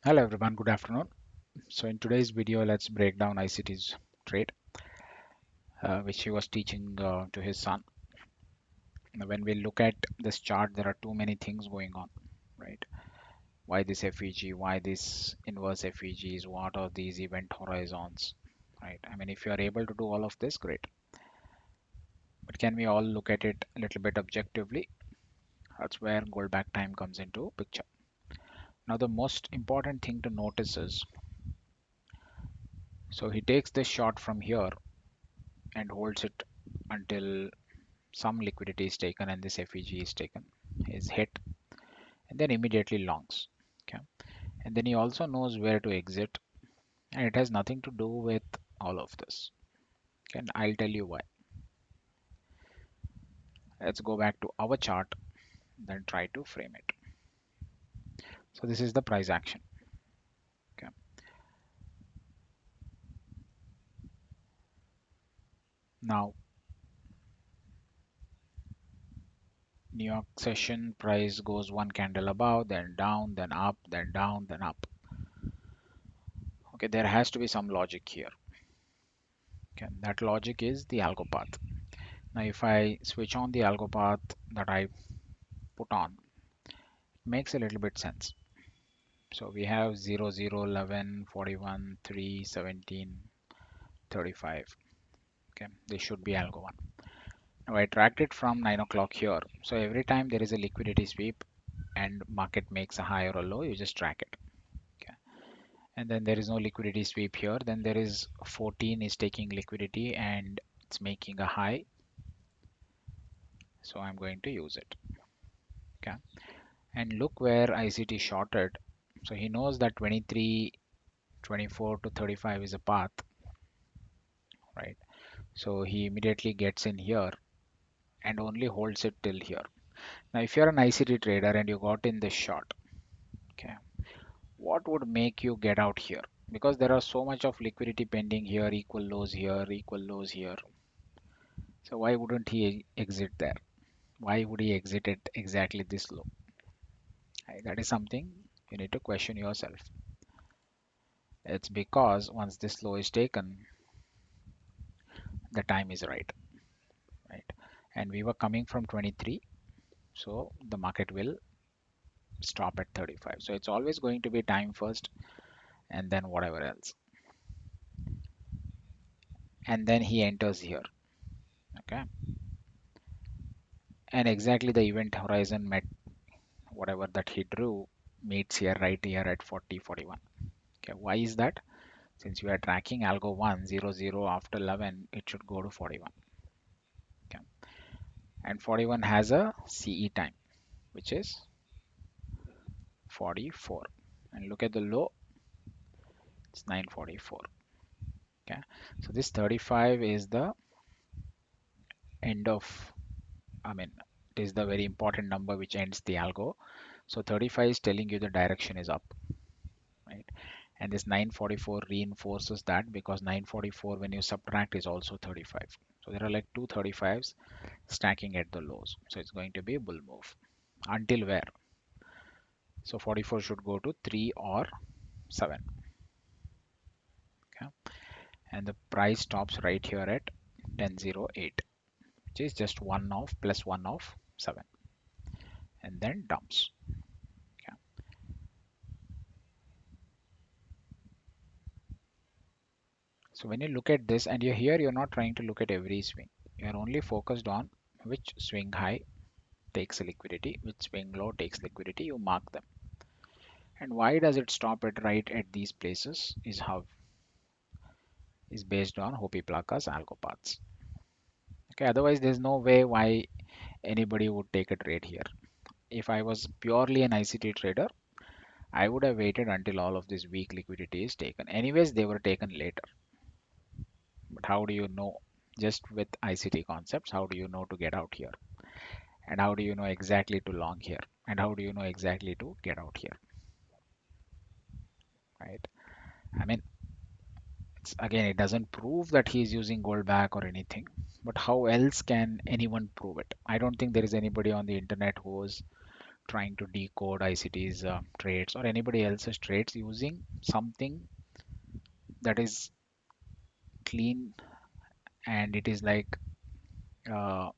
Hello everyone, good afternoon. So in today's video, let's break down ICT's trade, which he was teaching to his son. Now, when we look at this chart, there are too many things going on, right? Why this FVG? Why this inverse FVGs? What are these event horizons, right? I mean, if you are able to do all of this, great. But can we all look at it a little bit objectively? That's where Goldbach time comes into picture. Now, the most important thing to notice is, so he takes this shot from here and holds it until some liquidity is taken and this FEG is taken, is hit, and then immediately longs. Okay, and then he also knows where to exit, and it has nothing to do with all of this. Okay, and I'll tell you why. Let's go back to our chart, then try to frame it. So this is the price action. Okay, now New York session price goes one candle above, then down, then up, then down, then up. Okay, there has to be some logic here. Okay, that logic is the algo path. Now, if I switch on the algo path that I put on, makes a little bit sense. So we have 0, 0, 11, 41, 3, 17, 35. Okay, this should be algo 1. Now I tracked it from 9 o'clock here. So every time there is a liquidity sweep and market makes a high or a low, you just track it. Okay, and then there is no liquidity sweep here. Then there is 14 is taking liquidity and it's making a high. So I'm going to use it. Okay, and look where ICT shorted. So he knows that 23, 24 to 35 is a path, right? So he immediately gets in here and only holds it till here. Now, if you're an ICT trader and you got in this short, okay, what would make you get out here? Because there are so much of liquidity pending here, equal lows here, equal lows here. So why wouldn't he exit there? Why would he exit at exactly this low? Right, that is something you need to question yourself. It's because once this low is taken, the time is right? And we were coming from 23, so the market will stop at 35. So it's always going to be time first and then whatever else. And then he enters here. Okay. And exactly the event horizon met whatever that he drew meets here right here at 40, 41. Okay. Why is that? Since we are tracking algo 1, 0, 0 after 11, it should go to 41. Okay. And 41 has a CE time, which is 44. And look at the low, it's 944. Okay. So this 35 is the end of, I mean, it is the very important number which ends the algo. So 35 is telling you the direction is up, right? And this 944 reinforces that because 944 when you subtract is also 35. So there are like two 35s stacking at the lows. So it's going to be a bull move. Until where? So 44 should go to 3 or 7. Okay. And the price stops right here at 1008, which is just 1 of plus 1 of 7 and then dumps. Okay. So when you look at this and you're here, you're not trying to look at every swing. You're only focused on which swing high takes a liquidity, which swing low takes liquidity, you mark them. And why does it stop at right at these places is based on Hopi Plaka's algo paths. Okay, otherwise there's no way why anybody would take a trade here. If I was purely an ICT trader, I would have waited until all of this weak liquidity is taken. Anyways, they were taken later. But how do you know? Just with ICT concepts, how do you know to get out here? And how do you know exactly to long here? And how do you know exactly to get out here? Right? I mean, again, it doesn't prove that he's using Goldbach or anything. But how else can anyone prove it? I don't think there is anybody on the internet who is trying to decode ICT's trades or anybody else's trades using something that is clean, and it is like uh,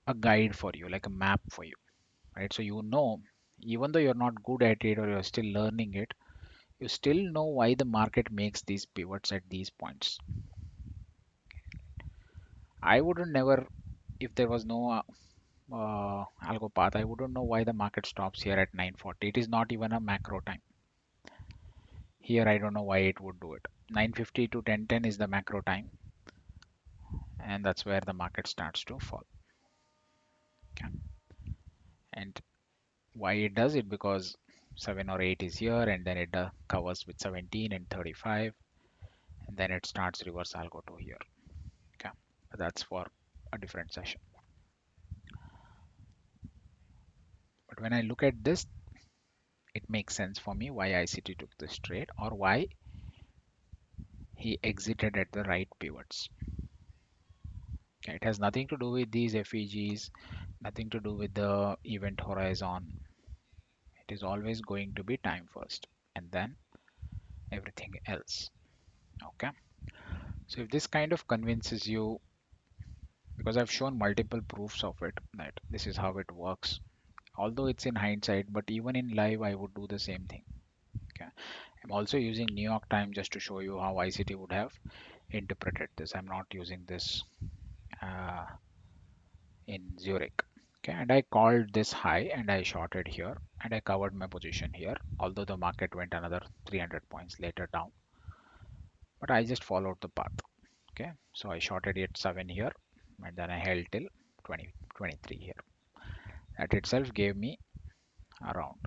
a guide for you, like a map for you, right? So you know, even though you're not good at it or you're still learning it, you still know why the market makes these pivots at these points. I wouldn't never, if there was no algo path, I wouldn't know why the market stops here at 940. It is not even a macro time. Here, I don't know why it would do it. 950 to 1010 is the macro time, and that's where the market starts to fall. Okay. And why it does it? Because 7 or 8 is here, and then it covers with 17 and 35, and then it starts reverse algo to here. Okay. But that's for a different session. But when I look at this, it makes sense for me why ICT took this trade or why he exited at the right pivots. Okay. It has nothing to do with these FVGs, nothing to do with the event horizon. It is always going to be time first and then everything else. Okay. So if this kind of convinces you, because I've shown multiple proofs of it, that this is how it works, although it's in hindsight, but even in live, I would do the same thing. Okay. I'm also using New York Times just to show you how ICT would have interpreted this. I'm not using this uh, in Zurich. Okay, and I called this high and I shorted here and I covered my position here, although the market went another 300 points later down, but I just followed the path. Okay, so I shorted it 7 here and then I held till 23 here. That itself gave me around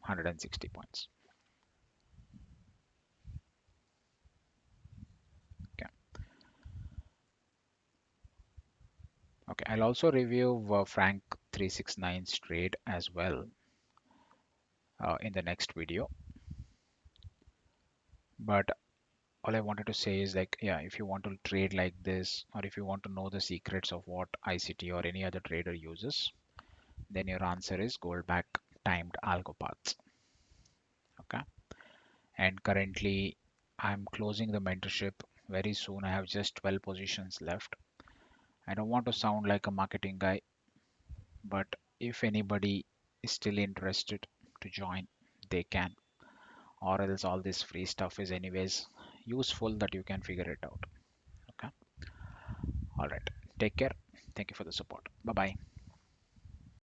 160 points. Okay, okay, I'll also review Frank 369's trade as well in the next video. But all I wanted to say is like, yeah, if you want to trade like this, or if you want to know the secrets of what ICT or any other trader uses, then your answer is Goldbach Timed Algo Paths. Okay. And currently I'm closing the mentorship very soon. I have just 12 positions left. I don't want to sound like a marketing guy, but if anybody is still interested to join, they can. Or else all this free stuff is anyways useful that you can figure it out. Okay. All right. Take care. Thank you for the support. Bye bye.